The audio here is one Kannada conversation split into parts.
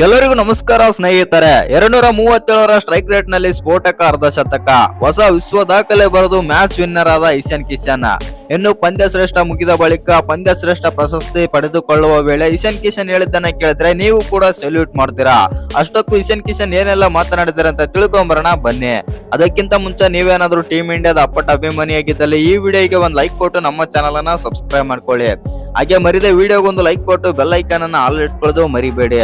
ಎಲ್ಲರಿಗೂ ನಮಸ್ಕಾರ ಸ್ನೇಹಿತರೆ. 237ರ ಸ್ಟ್ರೈಕ್ ರೇಟ್ ನಲ್ಲಿ ಸ್ಫೋಟಕ ಅರ್ಧಶತಕ, ಹೊಸ ವಿಶ್ವ ದಾಖಲೆ ಬರೆದು ಮ್ಯಾಚ್ ವಿನ್ನರ್ ಆದ ಇಶಾನ್ ಕಿಶನ್. ಇನ್ನು ಪಂದ್ಯ ಶ್ರೇಷ್ಠ ಮುಗಿದ ಬಳಿಕ ಪಂದ್ಯ ಶ್ರೇಷ್ಠ ಪ್ರಶಸ್ತಿ ಪಡೆದುಕೊಳ್ಳುವ ವೇಳೆ ಇಶಾನ್ ಕಿಶನ್ ಹೇಳಿದ್ದನ್ನ ಕೇಳಿದ್ರೆ ನೀವು ಕೂಡ ಸೆಲ್ಯೂಟ್ ಮಾಡ್ತೀರಾ. ಅಷ್ಟಕ್ಕೂ ಇಶಾನ್ ಕಿಶನ್ ಏನೆಲ್ಲ ಮಾತನಾಡಿದ್ದಾರೆ ಅಂತ ತಿಳ್ಕೊಂಬರೋಣ ಬನ್ನಿ. ಅದಕ್ಕಿಂತ ಮುಂಚೆ ನೀವೇನಾದ್ರೂ ಟೀಮ್ ಇಂಡಿಯಾದ ಅಪ್ಪಟ ಅಭಿಮಾನಿಯಾಗಿದ್ದಲ್ಲಿ ಈ ವಿಡಿಯೋಗೆ ಒಂದು ಲೈಕ್ ಕೊಟ್ಟು ನಮ್ಮ ಚಾನಲ್ ಅನ್ನ ಸಬ್ಸ್ಕ್ರೈಬ್ ಮಾಡ್ಕೊಳ್ಳಿ. ಹಾಗೆ ಮರಿದೆ ವಿಡಿಯೋಗೊಂದು ಲೈಕ್ ಕೊಟ್ಟು ಬೆಲ್ ಐಕಾನ್ ಅನ್ನ ಆಲ್ ಇಟ್ಕೊಳ್ಳೋದು ಮರಿಬೇಡಿ.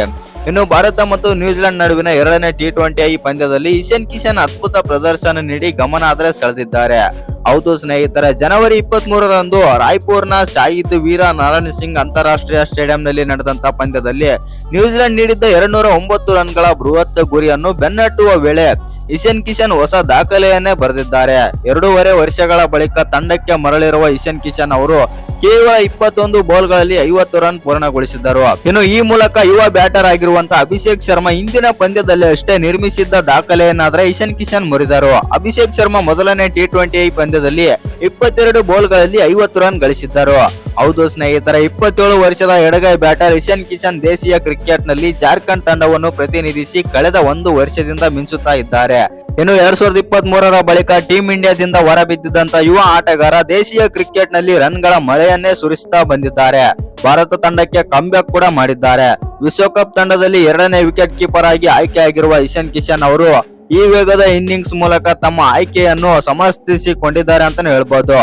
ಇನ್ನು ಭಾರತ ಮತ್ತು ನ್ಯೂಜಿಲೆಂಡ್ ನಡುವಿನ 2ನೇ T20 ಪಂದ್ಯದಲ್ಲಿ ಇಶಾನ್ ಕಿಶನ್ ಅದ್ಭುತ ಪ್ರದರ್ಶನ ನೀಡಿ ಗಮನ ಸೆಳೆದಿದ್ದಾರೆ. ಹೌದು ಸ್ನೇಹಿತರೆ, ಜನವರಿ 23ರಂದು ರಾಯ್ಪುರ್ನ ಶಾಹಿದ್ ವೀರ ನಾರಾಯಣ್ ಸಿಂಗ್ ಅಂತಾರಾಷ್ಟ್ರೀಯ ಸ್ಟೇಡಿಯಂನಲ್ಲಿ ನಡೆದಂತ ಪಂದ್ಯದಲ್ಲಿ ನ್ಯೂಜಿಲೆಂಡ್ ನೀಡಿದ್ದ 209 ರನ್ಗಳ ಬೃಹತ್ ಗುರಿಯನ್ನು ಬೆನ್ನಟ್ಟುವ ವೇಳೆ ಇಶಾನ್ ಕಿಶನ್ ಹೊಸ ದಾಖಲೆಯನ್ನೇ ಬರೆದಿದ್ದಾರೆ. 2.5 ವರ್ಷಗಳ ಬಳಿಕ ತಂಡಕ್ಕೆ ಮರಳಿರುವ ಇಶಾನ್ ಕಿಶನ್ ಅವರು ಕೇವಲ 21 ಬಾಲ್ಗಳಲ್ಲಿ 50 ರನ್ ಪೂರ್ಣಗೊಳಿಸಿದರು. ಇನ್ನು ಈ ಮೂಲಕ ಯುವ ಬ್ಯಾಟರ್ ಆಗಿರುವಂತಹ ಅಭಿಷೇಕ್ ಶರ್ಮಾ ಹಿಂದಿನ ಪಂದ್ಯದಲ್ಲಿ ಅಷ್ಟೇ ನಿರ್ಮಿಸಿದ್ದ ದಾಖಲೆಯನ್ನಾದ್ರೆ ಇಶಾನ್ ಕಿಶನ್ ಮುರಿದರು. ಅಭಿಷೇಕ್ ಶರ್ಮಾ ಮೊದಲನೇ T20 ಪಂದ್ಯದಲ್ಲಿ 22 ಬಾಲ್ಗಳಲ್ಲಿ 50 ರನ್ ಗಳಿಸಿದ್ದರು. ಹೌದು ಸ್ನೇಹಿತರೆ, 27 ವರ್ಷದ ಎಡಗೈ ಬ್ಯಾಟರ್ ಇಶಾನ್ ಕಿಶನ್ ದೇಶೀಯ ಕ್ರಿಕೆಟ್ ನಲ್ಲಿ ಜಾರ್ಖಂಡ್ ತಂಡವನ್ನು ಪ್ರತಿನಿಧಿಸಿ ಕಳೆದ 1 ವರ್ಷದಿಂದ ಮಿಂಚುತ್ತಾ ಇದ್ದಾರೆ. ಇನ್ನು 2023ರ ಬಳಿಕ ಟೀಮ್ ಇಂಡಿಯಾದಿಂದ ಹೊರಬಿದ್ದಿದ್ದಂತ ಯುವ ಆಟಗಾರ ದೇಶೀಯ ಕ್ರಿಕೆಟ್ ನಲ್ಲಿ ರನ್ಗಳ ಮಳೆಯನ್ನೇ ಸುರಿಸುತ್ತಾ ಬಂದಿದ್ದಾರೆ. ಭಾರತ ತಂಡಕ್ಕೆ ಕಂಬ್ಯಾಕ್ ಕೂಡ ಮಾಡಿದ್ದಾರೆ. ವಿಶ್ವಕಪ್ ತಂಡದಲ್ಲಿ 2ನೇ ವಿಕೆಟ್ ಕೀಪರ್ ಆಗಿ ಆಯ್ಕೆಯಾಗಿರುವ ಇಶಾನ್ ಕಿಶನ್ ಅವರು ಈ ವೇಗದ ಇನ್ನಿಂಗ್ಸ್ ಮೂಲಕ ತಮ್ಮ ಆಯ್ಕೆಯನ್ನು ಸಮರ್ಥಿಸಿಕೊಂಡಿದ್ದಾರೆ ಅಂತಾನೆ ಹೇಳ್ಬೋದು.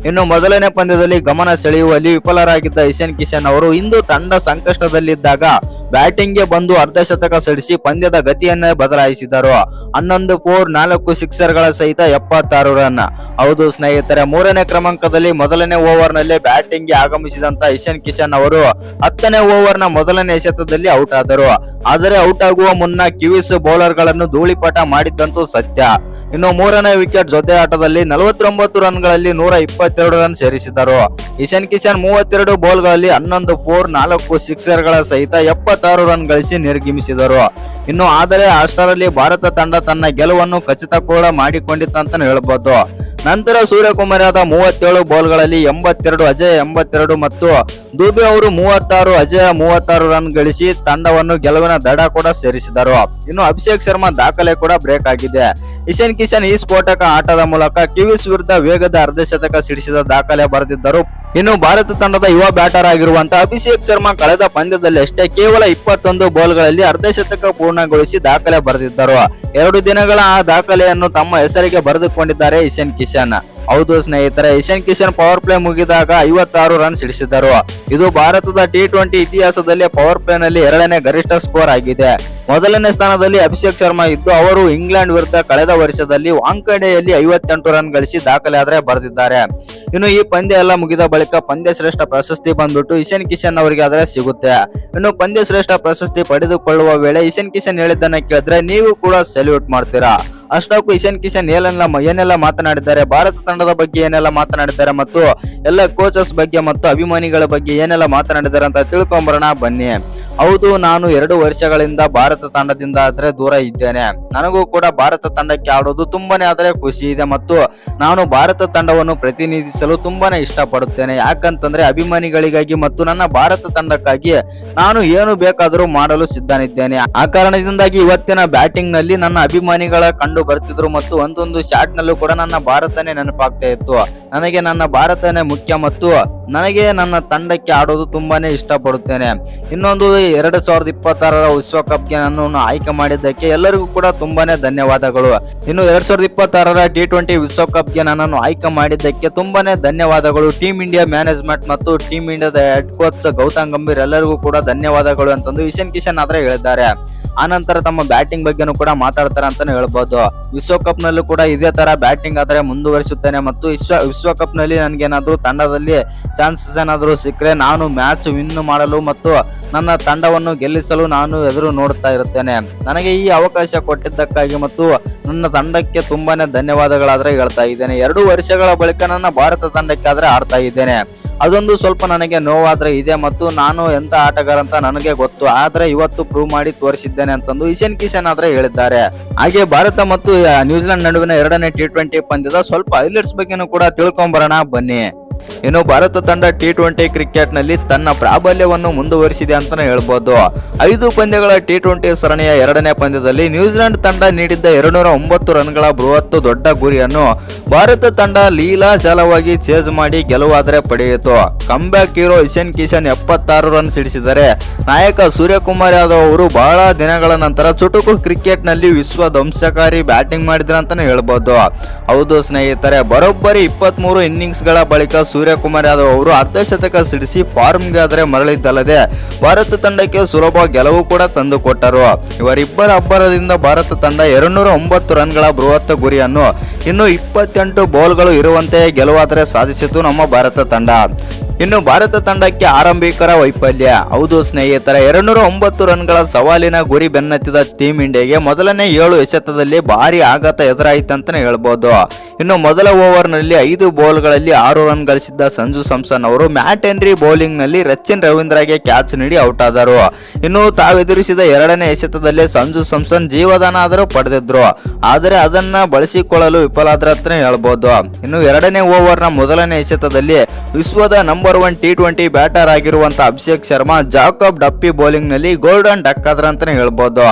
ಇನ್ನು ಮೊದಲನೇ ಪಂದ್ಯದಲ್ಲಿ ಗಮನ ಸೆಳೆಯುವಲ್ಲಿ ವಿಫಲರಾಗಿದ್ದ ಇಶಾನ್ ಕಿಶನ್ ಅವರು ಇಂದು ತಂಡ ಸಂಕಷ್ಟದಲ್ಲಿದ್ದಾಗ ಬ್ಯಾಟಿಂಗ್ ಗೆ ಬಂದು ಅರ್ಧಶತಕ ಸಿಡಿಸಿ ಪಂದ್ಯದ ಗತಿಯನ್ನೇ ಬದಲಾಯಿಸಿದರು. 11 4 4 ಸಿಕ್ಸರ್ಗಳ ಸಹಿತ 76 ರನ್. ಹೌದು ಸ್ನೇಹಿತರೆ, 3ನೇ ಕ್ರಮಾಂಕದಲ್ಲಿ ಮೊದಲನೇ ಓವರ್ ನಲ್ಲಿ ಬ್ಯಾಟಿಂಗ್ ಗೆ ಆಗಮಿಸಿದಂತ ಇಶಾನ್ ಕಿಶನ್ ಅವರು 10ನೇ ಓವರ್ ನ ಮೊದಲನೇ ಎಸೆತದಲ್ಲಿ ಔಟ್ ಆದರು. ಆದರೆ ಔಟ್ ಆಗುವ ಮುನ್ನ ಕಿವೀಸ್ ಬೌಲರ್ ಗಳನ್ನು ಧೂಳಿಪಟ ಮಾಡಿದ್ದಂತೂ ಸತ್ಯ. ಇನ್ನು 3ನೇ ವಿಕೆಟ್ ಜೊತೆ ಆಟದಲ್ಲಿ 49 ರನ್ಗಳಲ್ಲಿ 122 ರನ್ ಸೇರಿಸಿದರು. ಇಶಾನ್ ಕಿಶನ್ 32 ಬಾಲ್ಗಳಲ್ಲಿ 11 4 4 ಸಿಕ್ಸರ್ಗಳ ಸಹಿತ 76 ರನ್ ಗಳಿಸಿ ನಿರ್ಗಮಿಸಿದರು. ಇನ್ನು ಆದರೆ ಅಷ್ಟರಲ್ಲಿ ಭಾರತ ತಂಡ ತನ್ನ ಗೆಲುವನ್ನು ಖಚಿತ ಕೂಡ ಮಾಡಿಕೊಂಡಿತ್ತಂತಾನೆ ಹೇಳ್ಬೋದು. ನಂತರ ಸೂರ್ಯಕುಮಾರ್ ಯಾದವ್ 37 ಬಾಲ್ಗಳಲ್ಲಿ 82, ಅಜಯ್ 82 ಮತ್ತು ದುಬೆ ಅವರು 36, ಅಜಯ್ 36 ರನ್ ಗಳಿಸಿ ತಂಡವನ್ನು ಗೆಲುವಿನ ದಡ ಕೂಡ ಸೇರಿಸಿದರು. ಇನ್ನು ಅಭಿಷೇಕ್ ಶರ್ಮಾ ದಾಖಲೆ ಕೂಡ ಬ್ರೇಕ್ ಆಗಿದೆ. ಇಶಾನ್ ಕಿಶನ್ ಈ ಸ್ಫೋಟಕ ಆಟದ ಮೂಲಕ ಕಿವೀಸ್ ವಿರುದ್ಧ ವೇಗದ ಅರ್ಧಶತಕ ಸಿಡಿಸಿದ ದಾಖಲೆ ಬರೆದಿದ್ದರು. ಇನ್ನು ಭಾರತ ತಂಡದ ಯುವ ಬ್ಯಾಟರ್ ಆಗಿರುವಂತಹ ಅಭಿಷೇಕ್ ಶರ್ಮಾ ಕಳೆದ ಪಂದ್ಯದಲ್ಲಿ ಅಷ್ಟೇ ಕೇವಲ 21 ಬಾಲ್ಗಳಲ್ಲಿ ಅರ್ಧಶತಕ ಪೂರ್ಣಗೊಳಿಸಿ ದಾಖಲೆ ಬರೆದಿದ್ದರು. 2 ದಿನಗಳ ಆ ದಾಖಲೆಯನ್ನು ತಮ್ಮ ಹೆಸರಿಗೆ ಬರೆದುಕೊಂಡಿದ್ದಾರೆ ಇಶಾನ್ ಕಿಶನ್. ಹೌದು ಸ್ನೇಹಿತರೆ, ಇಶಾನ್ ಕಿಶನ್ ಪವರ್ ಪ್ಲೇ ಮುಗಿದಾಗ 56 ರನ್ ಸಿಡಿಸಿದರು. ಇದು ಭಾರತದ T20 ಇತಿಹಾಸದಲ್ಲಿ ಪವರ್ ಪ್ಲೇ ನಲ್ಲಿ 2ನೇ ಗರಿಷ್ಠ ಸ್ಕೋರ್ ಆಗಿದೆ. ಮೊದಲನೇ ಸ್ಥಾನದಲ್ಲಿ ಅಭಿಷೇಕ್ ಶರ್ಮಾ ಇದ್ದು ಅವರು ಇಂಗ್ಲೆಂಡ್ ವಿರುದ್ಧ ಕಳೆದ ವರ್ಷದಲ್ಲಿ ವಾಂಖೇಡೆಯಲ್ಲಿ 58 ರನ್ ಗಳಿಸಿ ದಾಖಲೆ ಬರೆದಿದ್ದಾರೆ. ಇನ್ನು ಈ ಪಂದ್ಯ ಎಲ್ಲ ಮುಗಿದ ಬಳಿಕ ಪಂದ್ಯ ಶ್ರೇಷ್ಠ ಪ್ರಶಸ್ತಿ ಬಂದ್ಬಿಟ್ಟು ಇಶಾನ್ ಕಿಶನ್ ಅವರಿಗೆ ಆದ್ರೆ ಸಿಗುತ್ತೆ. ಇನ್ನು ಪಂದ್ಯ ಶ್ರೇಷ್ಠ ಪ್ರಶಸ್ತಿ ಪಡೆದುಕೊಳ್ಳುವ ವೇಳೆ ಇಶಾನ್ ಕಿಶನ್ ಹೇಳಿದ್ದನ್ನ ಕೇಳಿದ್ರೆ ನೀವು ಕೂಡ ಸೆಲ್ಯೂಟ್ ಮಾಡ್ತೀರಾ. ಅಷ್ಟಕ್ಕೂ ಇಶಾನ್ ಕಿಶನ್ ಏನೆಲ್ಲ ಮಾತನಾಡಿದ್ದಾರೆ, ಭಾರತ ತಂಡದ ಬಗ್ಗೆ ಏನೆಲ್ಲ ಮಾತನಾಡಿದ್ದಾರೆ ಮತ್ತು ಎಲ್ಲ ಕೋಚಸ್ ಬಗ್ಗೆ ಮತ್ತು ಅಭಿಮಾನಿಗಳ ಬಗ್ಗೆ ಏನೆಲ್ಲ ಮಾತನಾಡಿದ್ದಾರೆ ಅಂತ ತಿಳ್ಕೊಂಬರೋಣ ಬನ್ನಿ. ಹೌದು, ನಾನು 2 ವರ್ಷಗಳಿಂದ ಭಾರತ ತಂಡದಿಂದ ಆದ್ರೆ ದೂರ ಇದ್ದೇನೆ. ನನಗೂ ಕೂಡ ಭಾರತ ತಂಡಕ್ಕೆ ಆಡೋದು ತುಂಬಾನೇ ಆದ್ರೆ ಖುಷಿ ಇದೆ ಮತ್ತು ನಾನು ಭಾರತ ತಂಡವನ್ನು ಪ್ರತಿನಿಧಿಸಲು ತುಂಬಾನೇ ಇಷ್ಟಪಡುತ್ತೇನೆ. ಯಾಕಂತಂದ್ರೆ ಅಭಿಮಾನಿಗಳಿಗಾಗಿ ಮತ್ತು ನನ್ನ ಭಾರತ ತಂಡಕ್ಕಾಗಿ ನಾನು ಏನು ಬೇಕಾದರೂ ಮಾಡಲು ಸಿದ್ಧನಿದ್ದೇನೆ. ಆ ಕಾರಣದಿಂದಾಗಿ ಇವತ್ತಿನ ಬ್ಯಾಟಿಂಗ್ ನಲ್ಲಿ ನನ್ನ ಅಭಿಮಾನಿಗಳ ಕಂಡು ಬರ್ತಿದ್ರು ಮತ್ತು ಒಂದೊಂದು ಶಾಟ್ ನಲ್ಲೂ ಕೂಡ ನನ್ನ ಭಾರತನೇ ನೆನಪಾಗ್ತಾ ಇತ್ತು. ನನಗೆ ನನ್ನ ಭಾರತನೇ ಮುಖ್ಯ ಮತ್ತು ನನಗೆ ನನ್ನ ತಂಡಕ್ಕೆ ಆಡೋದು ತುಂಬಾನೇ ಇಷ್ಟಪಡುತ್ತೇನೆ. ಇನ್ನೊಂದು 2026ರ ವಿಶ್ವಕಪ್ಗೆ ನನ್ನನ್ನು ಆಯ್ಕೆ ಮಾಡಿದ್ದಕ್ಕೆ ಎಲ್ಲರಿಗೂ ಕೂಡ ತುಂಬಾನೇ ಧನ್ಯವಾದಗಳು. ಇನ್ನು 2026ರ T20 ವಿಶ್ವಕಪ್ಗೆ ನನ್ನನ್ನು ಆಯ್ಕೆ ಮಾಡಿದ್ದಕ್ಕೆ ತುಂಬಾನೇ ಧನ್ಯವಾದಗಳು. ಟೀಮ್ ಇಂಡಿಯಾ ಮ್ಯಾನೇಜ್ಮೆಂಟ್ ಮತ್ತು ಟೀಮ್ ಇಂಡಿಯಾದ ಹೆಡ್ ಕೋಚ್ ಗೌತಮ್ ಗಂಭೀರ್ ಎಲ್ಲರಿಗೂ ಕೂಡ ಧನ್ಯವಾದಗಳು ಅಂತಂದು ಇಶಾನ್ ಕಿಶನ್ ಆದ್ರೆ ಹೇಳಿದ್ದಾರೆ. ಆನಂತರ ತಮ್ಮ ಬ್ಯಾಟಿಂಗ್ ಬಗ್ಗೆನೂ ಕೂಡ ಮಾತಾಡ್ತಾರೆ ಅಂತಾನೆ ಹೇಳ್ಬೋದು. ವಿಶ್ವಕಪ್ ನಲ್ಲೂ ಕೂಡ ಇದೇ ತರ ಬ್ಯಾಟಿಂಗ್ ಆದ್ರೆ ಮುಂದುವರಿಸುತ್ತೇನೆ ಮತ್ತು ವಿಶ್ವಕಪ್ ನಲ್ಲಿ ನನಗೇನಾದ್ರೂ ತಂಡದಲ್ಲಿ ಚಾನ್ಸಸ್ ಏನಾದ್ರು ಸಿಕ್ಕರೆ ನಾನು ಮ್ಯಾಚ್ ವಿನ್ ಮಾಡಲು ಮತ್ತು ನನ್ನ ತಂಡವನ್ನು ಗೆಲ್ಲಿಸಲು ನಾನು ಎದುರು ನೋಡ್ತಾ ಇರುತ್ತೇನೆ. ನನಗೆ ಈ ಅವಕಾಶ ಕೊಟ್ಟಿದ್ದಕ್ಕಾಗಿ ಮತ್ತು ನನ್ನ ತಂಡಕ್ಕೆ ತುಂಬಾನೇ ಧನ್ಯವಾದಗಳಾದ್ರೆ ಹೇಳ್ತಾ ಇದ್ದೇನೆ. 2 ವರ್ಷಗಳ ಬಳಿಕ ನನ್ನ ಭಾರತ ತಂಡಕ್ಕೆ ಆದ್ರೆ ಆಡ್ತಾ ಇದ್ದೇನೆ. ಅದೊಂದು ಸ್ವಲ್ಪ ನನಗೆ ನೋವಾದ್ರೆ ಇದೆ ಮತ್ತು ನಾನು ಎಂತ ಆಟಗಾರ ಅಂತ ನನಗೆ ಗೊತ್ತು. ಆದ್ರೆ ಇವತ್ತು ಪ್ರೂವ್ ಮಾಡಿ ತೋರಿಸಿದ್ದೇನೆ ಅಂತಂದು ಇಶಾನ್ ಕಿಶನ್ ಆದ್ರೆ ಹೇಳಿದ್ದಾರೆ. ಹಾಗೆ ಭಾರತ ಮತ್ತು ನ್ಯೂಜಿಲೆಂಡ್ ನಡುವಿನ 2ನೇ T20 ಪಂದ್ಯದ ಸ್ವಲ್ಪ ಹೈಲೈಟ್ಸ್ ಬಗ್ಗೆನೂ ಕೂಡ ತಿಳ್ಕೊಂಬರೋಣ ಬನ್ನಿ. ಇನ್ನು ಭಾರತ ತಂಡ T20 ಕ್ರಿಕೆಟ್ನಲ್ಲಿ ತನ್ನ ಪ್ರಾಬಲ್ಯವನ್ನು ಮುಂದುವರಿಸಿದೆ ಅಂತಾನೆ ಹೇಳ್ಬೋದು. 5 ಪಂದ್ಯಗಳ T20 ಸರಣಿಯ ಎರಡನೇ ಪಂದ್ಯದಲ್ಲಿ ನ್ಯೂಜಿಲೆಂಡ್ ತಂಡ ನೀಡಿದ್ದ 209 ರನ್ಗಳ ಬೃಹತ್ ದೊಡ್ಡ ಗುರಿಯನ್ನು ಭಾರತ ತಂಡ ಲೀಲಾಜಾಲವಾಗಿ ಚೇಸ್ ಮಾಡಿ ಗೆಲುವಾದರೆ ಪಡೆಯಿತು. Comeback hero Ishan Kishan 76 run ಸಿಡಿಸಿದರೆ ನಾಯಕ ಸೂರ್ಯಕುಮಾರ್ ಯಾದವ್ ಅವರು ಬಹಳ ದಿನಗಳ ನಂತರ ಚುಟುಕು ಕ್ರಿಕೆಟ್ನಲ್ಲಿ ವಿಶ್ವ ಧ್ವಂಸಕಾರಿ ಬ್ಯಾಟಿಂಗ್ ಮಾಡಿದ್ರು ಅಂತಾನೆ ಹೇಳ್ಬೋದು. ಹೌದು ಸ್ನೇಹಿತರೆ, ಬರೋಬ್ಬರಿ 23 ಇನ್ನಿಂಗ್ಸ್ಗಳ ಬಳಿಕ ಸೂರ್ಯಕುಮಾರ್ ಯಾದವ್ ಅವರು ಅರ್ಧಶತಕ ಸಿಡಿಸಿ ಫಾರ್ಮ್ಗೆ ಆದರೆ ಮರಳಿದ್ದಲ್ಲದೆ ಭಾರತ ತಂಡಕ್ಕೆ ಸುಲಭ ಗೆಲುವು ಕೂಡ ತಂದುಕೊಟ್ಟರು. ಇವರಿಬ್ಬರ ಅಬ್ಬರದಿಂದ ಭಾರತ ತಂಡ 209 ರನ್ಗಳ ಬೃಹತ್ ಗುರಿಯನ್ನು ಇನ್ನು 28 ಬಾಲ್ಗಳು ಇರುವಂತೆಯೇ ಗೆಲುವಾದರೆ ಸಾಧಿಸಿತು ನಮ್ಮ ಭಾರತ ತಂಡ. ಇನ್ನು ಭಾರತ ತಂಡಕ್ಕೆ ಆರಂಭಿಕರ ವೈಫಲ್ಯ. ಹೌದು ಸ್ನೇಹಿತರೆ, 209 ರನ್ಗಳ ಸವಾಲಿನ ಗುರಿ ಬೆನ್ನತ್ತಿದ ಟೀಮ್ ಇಂಡಿಯಾಗೆ ಮೊದಲನೇ 7 ಎಸೆತದಲ್ಲಿ ಭಾರಿ ಆಘಾತ ಎದುರಾಯಿತಂತಾನೆ ಹೇಳ್ಬೋದು. ಇನ್ನು ಮೊದಲ ಓವರ್ನಲ್ಲಿ 5 ಬಾಲ್ಗಳಲ್ಲಿ 6 ರನ್ ಗಳಿಸಿದ್ದ ಸಂಜು ಸ್ಯಾಮ್ಸನ್ ಅವರು ಮ್ಯಾಟ್ ಹೆನ್ರಿ ಬೌಲಿಂಗ್ ನಲ್ಲಿ ರಚಿನ್ ರವೀಂದ್ರಗೆ ಕ್ಯಾಚ್ ನೀಡಿ ಔಟ್ ಆದರು. ಇನ್ನು ತಾವೆದುರಿಸಿದ ಎರಡನೇ ಎಸೆತದಲ್ಲಿ ಸಂಜು ಸ್ಯಾಮ್ಸನ್ ಜೀವದಾನ ಆದರೂ ಪಡೆದಿದ್ರು, ಆದರೆ ಅದನ್ನ ಬಳಸಿಕೊಳ್ಳಲು ವಿಫಲಾದ್ರಂತಾನೆ ಹೇಳ್ಬೋದು. ಇನ್ನು ಎರಡನೇ ಓವರ್ನ ಮೊದಲನೇ ಎಸೆತದಲ್ಲಿ ವಿಶ್ವದ ನಂಬರ್ 1 T20 ಬ್ಯಾಟರ್ ಆಗಿರುವಂತಹ ಅಭಿಷೇಕ್ ಶರ್ಮಾ ಜಾಕಬ್ ಡಪ್ಪಿ ಬೌಲಿಂಗ್ ನಲ್ಲಿ ಗೋಲ್ಡನ್ ಡಕ್ ಆದ್ರ ಅಂತಾನೆ ಹೇಳ್ಬೋದು.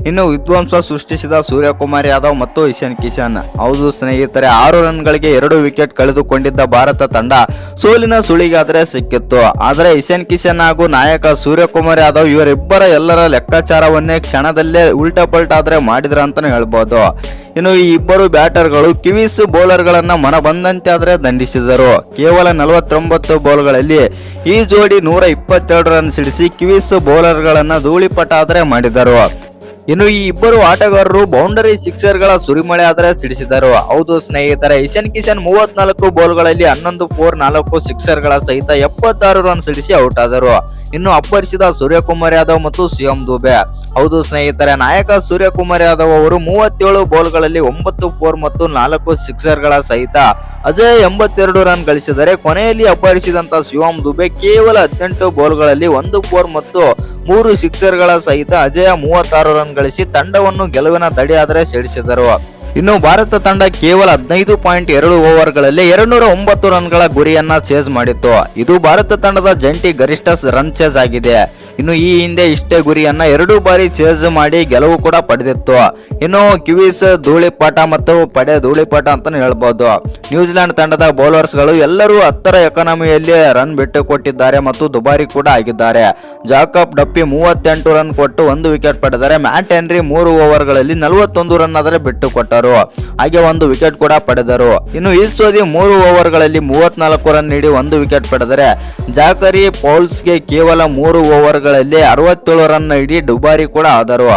ಇನ್ನು ವಿಧ್ವಂಸ ಸೃಷ್ಟಿಸಿದ ಸೂರ್ಯಕುಮಾರ್ ಯಾದವ್ ಮತ್ತು ಇಶಾನ್ ಕಿಶನ್. ಹೌದು ಸ್ನೇಹಿತರೆ, 6 ರನ್ಗಳಿಗೆ 2 ವಿಕೆಟ್ ಕಳೆದುಕೊಂಡಿದ್ದ ಭಾರತ ತಂಡ ಸೋಲಿನ ಸುಳಿಗಾದ್ರೆ ಸಿಕ್ಕಿತ್ತು. ಆದರೆ ಇಶಾನ್ ಕಿಶನ್ ಹಾಗೂ ನಾಯಕ ಸೂರ್ಯಕುಮಾರ್ ಯಾದವ್ ಇವರಿಬ್ಬರ ಎಲ್ಲರ ಲೆಕ್ಕಾಚಾರವನ್ನೇ ಕ್ಷಣದಲ್ಲೇ ಉಲ್ಟಾ ಪಲ್ಟಾದ್ರೆ ಮಾಡಿದ್ರ ಅಂತಾನೆ ಹೇಳ್ಬೋದು. ಇನ್ನು ಈ ಇಬ್ಬರು ಬ್ಯಾಟರ್ಗಳು ಕಿವೀಸ್ ಬೌಲರ್ಗಳನ್ನ ಮನ ಬಂದಂತೆ ಆದರೆ ದಂಡಿಸಿದರು. ಕೇವಲ 49 ಬಾಲ್ಗಳಲ್ಲಿ ಈ ಜೋಡಿ 122 ರನ್ ಸಿಡಿಸಿ ಕಿವೀಸ್ ಬೌಲರ್ಗಳನ್ನ ಧೂಳಿಪಟ ಆದರೆ ಮಾಡಿದರು. ಇನ್ನು ಈ ಇಬ್ಬರು ಆಟಗಾರರು ಬೌಂಡರಿ ಸಿಕ್ಸರ್ಗಳ ಸುರಿಮಳೆ ಆದರೆ ಸಿಡಿಸಿದರು. ಹೌದು ಸ್ನೇಹಿತರೆ, ಇಶಾನ್ ಕಿಶನ್ 34 ಬಾಲ್ಗಳಲ್ಲಿ 11 4 4 ಸಿಕ್ಸರ್ಗಳ ಸಹಿತ 76 ರನ್ ಸಿಡಿಸಿ ಔಟ್ ಆದರು. ಇನ್ನು ಅಪ್ಪರಿಸಿದ ಸೂರ್ಯಕುಮಾರ್ ಯಾದವ್ ಮತ್ತು ಶಿವಮ್ ದುಬೆ. ಹೌದು ಸ್ನೇಹಿತರೆ, ನಾಯಕ ಸೂರ್ಯಕುಮಾರ್ ಯಾದವ್ ಅವರು 37 ಬಾಲ್ಗಳಲ್ಲಿ 9 4 ಮತ್ತು 4 ಸಿಕ್ಸರ್ಗಳ ಸಹಿತ ಅಜಯ್ 82 ರನ್ ಗಳಿಸಿದರೆ ಕೊನೆಯಲ್ಲಿ ಅಪ್ಪರಿಸಿದಂತ ಶಿವಮ್ ದುಬೆ ಕೇವಲ 18 ಬಾಲ್ಗಳಲ್ಲಿ 1 4 ಮತ್ತು 3 ಸಿಕ್ಸರ್ಗಳ ಸಹಿತ ಅಜಯ 36 ರನ್ ಗಳಿಸಿ ತಂಡವನ್ನು ಗೆಲುವಿನ ದಡಿಯಾದರೆ ಸೇರಿಸಿದರು. ಇನ್ನು ಭಾರತ ತಂಡ ಕೇವಲ 15.2 ಓವರ್ಗಳಲ್ಲಿ 209 ರನ್ಗಳ ಗುರಿಯನ್ನ ಚೇಸ್ ಮಾಡಿತ್ತು. ಇದು ಭಾರತ ತಂಡದ ಜಂಟಿ ಗರಿಷ್ಠ ರನ್ ಚೇಸ್ ಆಗಿದೆ. ಇನ್ನು ಈ ಹಿಂದೆ ಇಷ್ಟೇ ಗುರಿಯನ್ನ 2 ಬಾರಿ ಚೇಸ್ ಮಾಡಿ ಗೆಲುವು ಕೂಡ ಪಡೆದಿತ್ತು. ಇನ್ನು ಕಿವೀಸ್ ಧೂಳಿಪಾಟ ಮತ್ತು ಪಡೆ ಧೂಳಿಪಾಟ ಅಂತಾನೆ ಹೇಳ್ಬೋದು. ನ್ಯೂಜಿಲೆಂಡ್ ತಂಡದ ಬೌಲರ್ಸ್ ಗಳು ಎಲ್ಲರೂ 10ರ ಎಕಾನಮಿಯಲ್ಲಿ ರನ್ ಬಿಟ್ಟು ಕೊಟ್ಟಿದ್ದಾರೆ ಮತ್ತು ದುಬಾರಿ ಕೂಡ ಆಗಿದ್ದಾರೆ. ಜಾಕಬ್ ಡಪ್ಪಿ 38 ರನ್ ಕೊಟ್ಟು 1 ವಿಕೆಟ್ ಪಡೆದರೆ ಮ್ಯಾಟ್ ಹೆನ್ರಿ 3 ಓವರ್ಗಳಲ್ಲಿ 41 ರನ್ ಆದರೆ ಬಿಟ್ಟು ಕೊಟ್ಟರು, ಹಾಗೆ 1 ವಿಕೆಟ್ ಕೂಡ ಪಡೆದರು. ಇನ್ನು ಈ ಸೋದಿ 3 ಓವರ್ಗಳಲ್ಲಿ 34 ರನ್ ನೀಡಿ 1 ವಿಕೆಟ್ ಪಡೆದರೆ ಜಾಕರಿ ಪೌಲ್ಸ್ಗೆ ಕೇವಲ 3 ಓವರ್ಗಳಲ್ಲಿ 67 ರನ್ ನೀಡಿ ದುಬಾರಿ ಕೂಡ ಆದರು.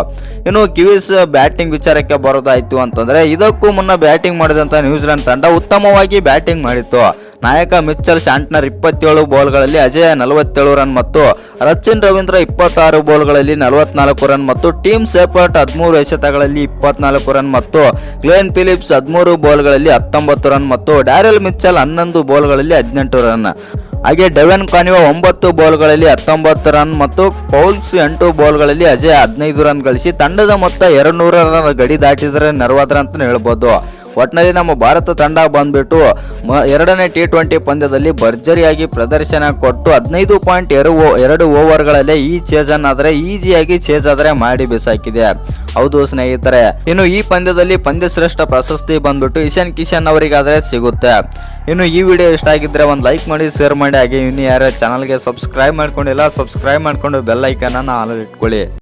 ಇನ್ನು ಕಿವೀಸ್ ಬ್ಯಾಟಿಂಗ್ ವಿಚಾರಕ್ಕೆ ಬರೋದಾಯ್ತು ಅಂತಂದ್ರೆ, ಇದಕ್ಕೂ ಮುನ್ನ ಬ್ಯಾಟಿಂಗ್ ಮಾಡಿದಂತ ನ್ಯೂಜಿಲೆಂಡ್ ತಂಡ ಉತ್ತಮವಾಗಿ ಬ್ಯಾಟಿಂಗ್ ಮಾಡಿತ್ತು. ನಾಯಕ ಮಿಚ್ಚಲ್ ಶಾಂಟ್ನರ್ 27 ಬಾಲ್ಗಳಲ್ಲಿ ಅಜಯ 47 ರನ್ ಮತ್ತು ರಚಿನ್ ರವೀಂದ್ರ 26 ಬಾಲ್ಗಳಲ್ಲಿ 44 ರನ್ ಮತ್ತು ಟೀಮ್ ಸೇಪರ್ಟ್ 13 ಎಸೆತಗಳಲ್ಲಿ 24 ರನ್ ಮತ್ತು ಗ್ಲೆನ್ ಫಿಲಿಪ್ಸ್ 13 ಬಾಲ್ಗಳಲ್ಲಿ 19 ರನ್ ಮತ್ತು ಡ್ಯಾರೆಲ್ ಮಿಚ್ಚಲ್ 11 ಬಾಲ್ಗಳಲ್ಲಿ 18 ರನ್, ಹಾಗೆ ಡೆವೆನ್ ಕಾನ್ವೆ 9 ಬಾಲ್ಗಳಲ್ಲಿ 19 ರನ್ ಮತ್ತು ಪೌಲ್ಸ್ 8 ಬಾಲ್ಗಳಲ್ಲಿ ಅಜಯ್ 15 ರನ್ ಗಳಿಸಿ ತಂಡದ ಮೊತ್ತ 200 ರನ್ ಗಡಿ ದಾಟಿದರೆ ನೆರವಾದ್ರ ಅಂತ ಹೇಳ್ಬೋದು. ಒಟ್ಟಿನಲ್ಲಿ ನಮ್ಮ ಭಾರತ ತಂಡ ಬಂದ್ಬಿಟ್ಟು ಎರಡನೇ T20 ಪಂದ್ಯದಲ್ಲಿ ಭರ್ಜರಿಯಾಗಿ ಪ್ರದರ್ಶನ ಕೊಟ್ಟು 15.2 ಓವರ್ಗಳಲ್ಲೇ ಈ ಚೇಜನ್ ಆದರೆ ಈಸಿಯಾಗಿ ಚೇಜ್ ಆದರೆ ಮಾಡಿ ಬಿಸಾಕಿದೆ. ಹೌದು ಸ್ನೇಹಿತರೆ, ಇನ್ನು ಈ ಪಂದ್ಯದಲ್ಲಿ ಪಂದ್ಯ ಶ್ರೇಷ್ಠ ಪ್ರಶಸ್ತಿ ಬಂದ್ಬಿಟ್ಟು ಇಶಾನ್ ಕಿಶನ್ ಅವರಿಗಾದ್ರೆ ಸಿಗುತ್ತೆ. ಇನ್ನು ಈ ವಿಡಿಯೋ ಇಷ್ಟ ಆಗಿದ್ರೆ ಒಂದು ಲೈಕ್ ಮಾಡಿ, ಶೇರ್ ಮಾಡಿ, ಹಾಗೆ ಇನ್ನು ಯಾರು ಚಾನಲ್ಗೆ ಸಬ್ಸ್ಕ್ರೈಬ್ ಮಾಡ್ಕೊಂಡಿಲ್ಲ ಸಬ್ಸ್ಕ್ರೈಬ್ ಮಾಡ್ಕೊಂಡು ಬೆಲ್ ಐಕನ್ ಅನ್ನು ಆಲ್ ಇಟ್ಕೊಳ್ಳಿ.